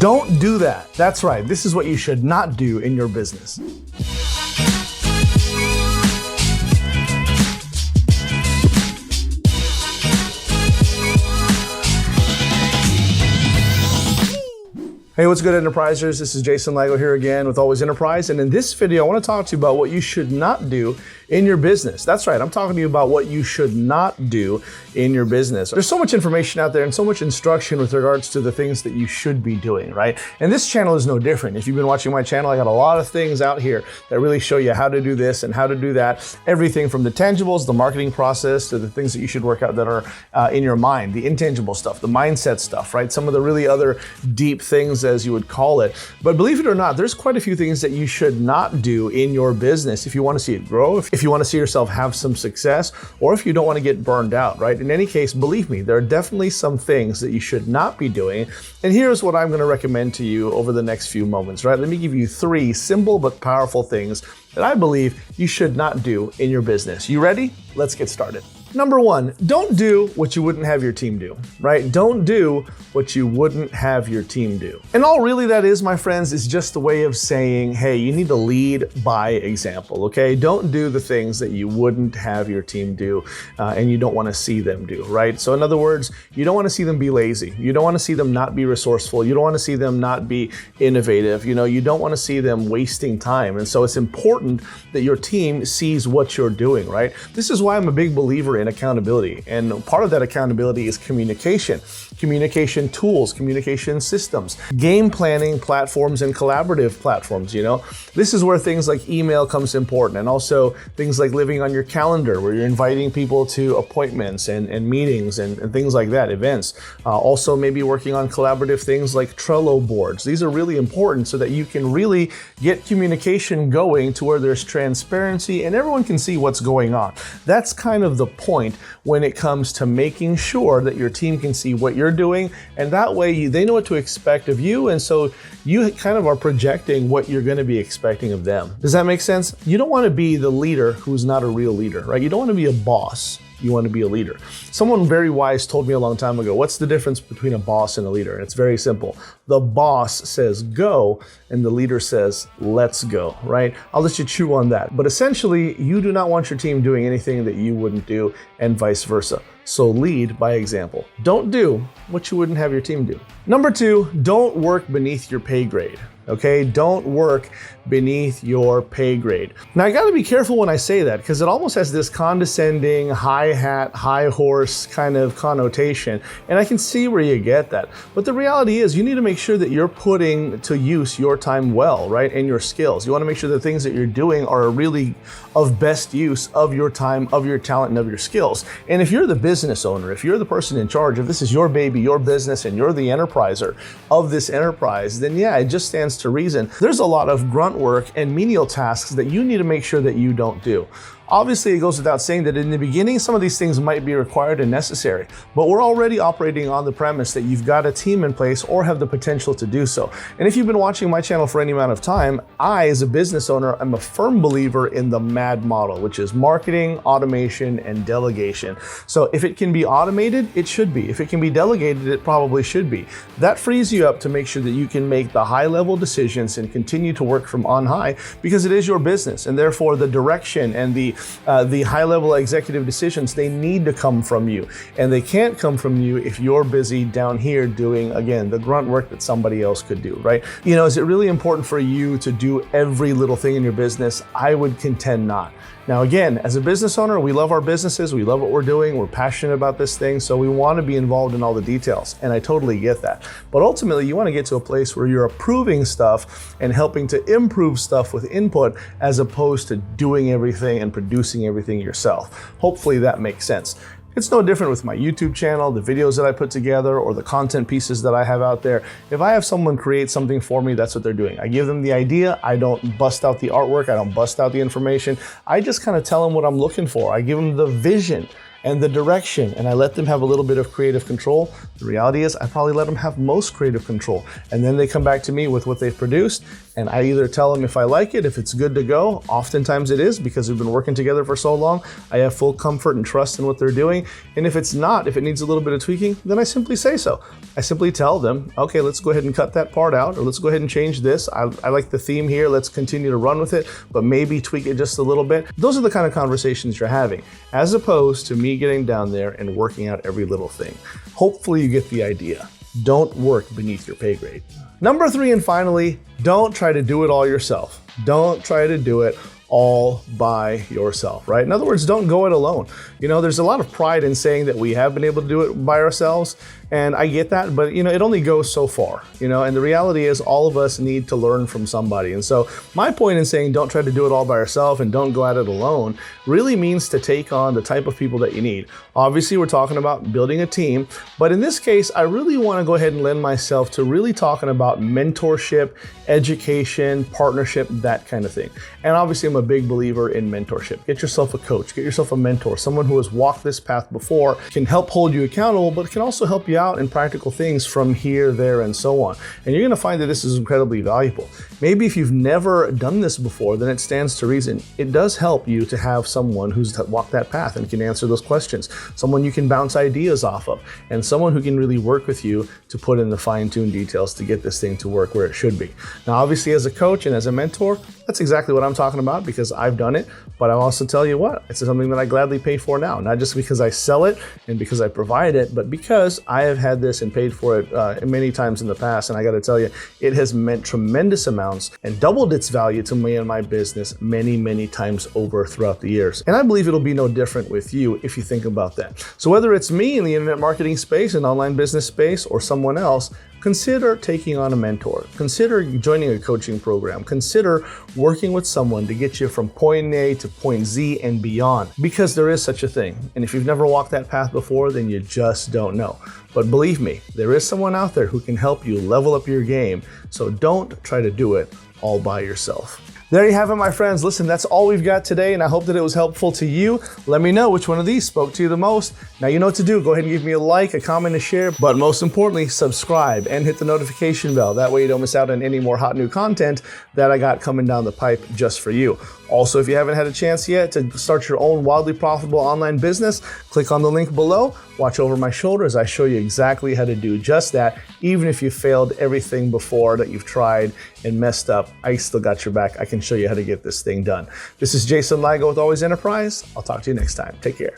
Don't do that. That's right. This is what you should not do in your business. Hey, what's good, Enterprisers? This is Jason Lago here again with Always Enterprise. And in this video, I want to talk to you about what you should not do in your business. That's right. I'm talking to you about what you should not do in your business. There's so much information out there and so much instruction with regards to the things that you should be doing, right? And this channel is no different. If you've been watching my channel, I got a lot of things out here that really show you how to do this and how to do that. Everything from the tangibles, the marketing process, to the things that you should work out that are in your mind, the intangible stuff, the mindset stuff, right? Some of the really other deep things, as you would call it. But believe it or not, there's quite a few things that you should not do in your business if you want to see it grow, if you want to see yourself have some success, or if you don't want to get burned out, right? In any case, believe me, there are definitely some things that you should not be doing. And here's what I'm going to recommend to you over the next few moments, right? Let me give you 3 simple but powerful things that I believe you should not do in your business. You ready? Let's get started. Number 1, don't do what you wouldn't have your team do, right? Don't do what you wouldn't have your team do. And all really that is, my friends, is just a way of saying, hey, you need to lead by example, okay? Don't do the things that you wouldn't have your team do and you don't want to see them do, right? So in other words, you don't want to see them be lazy. You don't want to see them not be resourceful. You don't want to see them not be innovative. You know, you don't want to see them wasting time. And so it's important that your team sees what you're doing, right? This is why I'm a big believer in accountability. And part of that accountability is communication tools, communication systems, game planning platforms, and collaborative platforms. You know, this is where things like email comes important, and also things like living on your calendar, where you're inviting people to appointments and meetings and things like that, events. Also maybe working on collaborative things like Trello boards. These are really important so that you can really get communication going to where there's transparency and everyone can see what's going on. That's kind of the point when it comes to making sure that your team can see what you're doing, and that way they know what to expect of you, and so you kind of are projecting what you're going to be expecting of them. Does that make sense? You don't want to be the leader who's not a real leader, right? You don't want to be a boss. You want to be a leader. Someone very wise told me a long time ago, what's the difference between a boss and a leader? And it's very simple. The boss says go, and the leader says let's go, right? I'll let you chew on that. But essentially, you do not want your team doing anything that you wouldn't do, and vice versa. So lead by example. Don't do what you wouldn't have your team do. Number 2, don't work beneath your pay grade. Okay, don't work beneath your pay grade. Now I gotta be careful when I say that, because it almost has this condescending, high hat, high horse kind of connotation, and I can see where you get that. But the reality is you need to make sure that you're putting to use your time well, right, and your skills. You wanna make sure the things that you're doing are really of best use of your time, of your talent, and of your skills. And if you're the business owner, if you're the person in charge, if this is your baby, your business, and you're the enterpriser of this enterprise, then yeah, it just stands to reason. There's a lot of grunt work and menial tasks that you need to make sure that you don't do. Obviously, it goes without saying that in the beginning, some of these things might be required and necessary, but we're already operating on the premise that you've got a team in place or have the potential to do so. And if you've been watching my channel for any amount of time, I, as a business owner, am a firm believer in the MAD model, which is marketing, automation, and delegation. So if it can be automated, it should be. If it can be delegated, it probably should be. That frees you up to make sure that you can make the high-level decisions and continue to work from on high, because it is your business, and therefore the direction and the high-level executive decisions, they need to come from you. And they can't come from you if you're busy down here doing, again, the grunt work that somebody else could do, right? You know, is it really important for you to do every little thing in your business? I would contend not. Now, again, as a business owner, we love our businesses, we love what we're doing, we're passionate about this thing, so we want to be involved in all the details, and I totally get that. But ultimately, you want to get to a place where you're approving stuff and helping to improve stuff with input, as opposed to doing everything and producing everything yourself. Hopefully that makes sense. It's no different with my YouTube channel, the videos that I put together, or the content pieces that I have out there. If I have someone create something for me, that's what they're doing. I give them the idea. I don't bust out the artwork. I don't bust out the information. I just kind of tell them what I'm looking for. I give them the vision. and the direction, and I let them have a little bit of creative control, the reality is I probably let them have most creative control. And then they come back to me with what they've produced, and I either tell them if I like it, if it's good to go. Oftentimes it is, because we've been working together for so long. I have full comfort and trust in what they're doing. And if it's not, if it needs a little bit of tweaking, then I simply say so. I simply tell them, okay, let's go ahead and cut that part out, or let's go ahead and change this. I like the theme here. Let's continue to run with it, but maybe tweak it just a little bit. Those are the kind of conversations you're having, as opposed to me getting down there and working out every little thing. Hopefully you get the idea. Don't work beneath your pay grade. Number 3, and finally, don't try to do it all yourself. Don't try to do it all by yourself, right? In other words, don't go it alone. You know, there's a lot of pride in saying that we have been able to do it by ourselves, and I get that, but you know, it only goes so far, you know, and the reality is all of us need to learn from somebody. And so my point in saying don't try to do it all by yourself and don't go at it alone really means to take on the type of people that you need. Obviously, we're talking about building a team, but in this case, I really want to go ahead and lend myself to really talking about mentorship, education, partnership, that kind of thing. And obviously, I'm a big believer in mentorship. Get yourself a coach, get yourself a mentor, someone who has walked this path before, can help hold you accountable, but can also help you out in practical things from here, there, and so on. And you're going to find that this is incredibly valuable. Maybe if you've never done this before, then it stands to reason. It does help you to have someone who's walked that path and can answer those questions, someone you can bounce ideas off of, and someone who can really work with you to put in the fine-tuned details to get this thing to work where it should be. Now, obviously, as a coach and as a mentor, that's exactly what I'm talking about, because I've done it, but I'll also tell you what, it's something that I gladly pay for now, not just because I sell it and because I provide it, but because I have had this and paid for it many times in the past. And I got to tell you, it has meant tremendous amounts and doubled its value to me and my business many, many times over throughout the years. And I believe it'll be no different with you if you think about that. So whether it's me in the internet marketing space and online business space or someone else, consider taking on a mentor. Consider joining a coaching program. Consider working with someone to get you from point A to point Z and beyond, because there is such a thing. And if you've never walked that path before, then you just don't know. But believe me, there is someone out there who can help you level up your game. So don't try to do it all by yourself. There you have it, my friends. Listen, that's all we've got today, and I hope that it was helpful to you. Let me know which one of these spoke to you the most. Now you know what to do. Go ahead and give me a like, a comment, a share, but most importantly, subscribe and hit the notification bell. That way you don't miss out on any more hot new content that I got coming down the pipe just for you. Also, if you haven't had a chance yet to start your own wildly profitable online business, click on the link below. Watch over my shoulder as I show you exactly how to do just that. Even if you failed everything before that you've tried and messed up, I still got your back. I can show you how to get this thing done. This is Jason Ligo with Always Enterprise. I'll talk to you next time. Take care.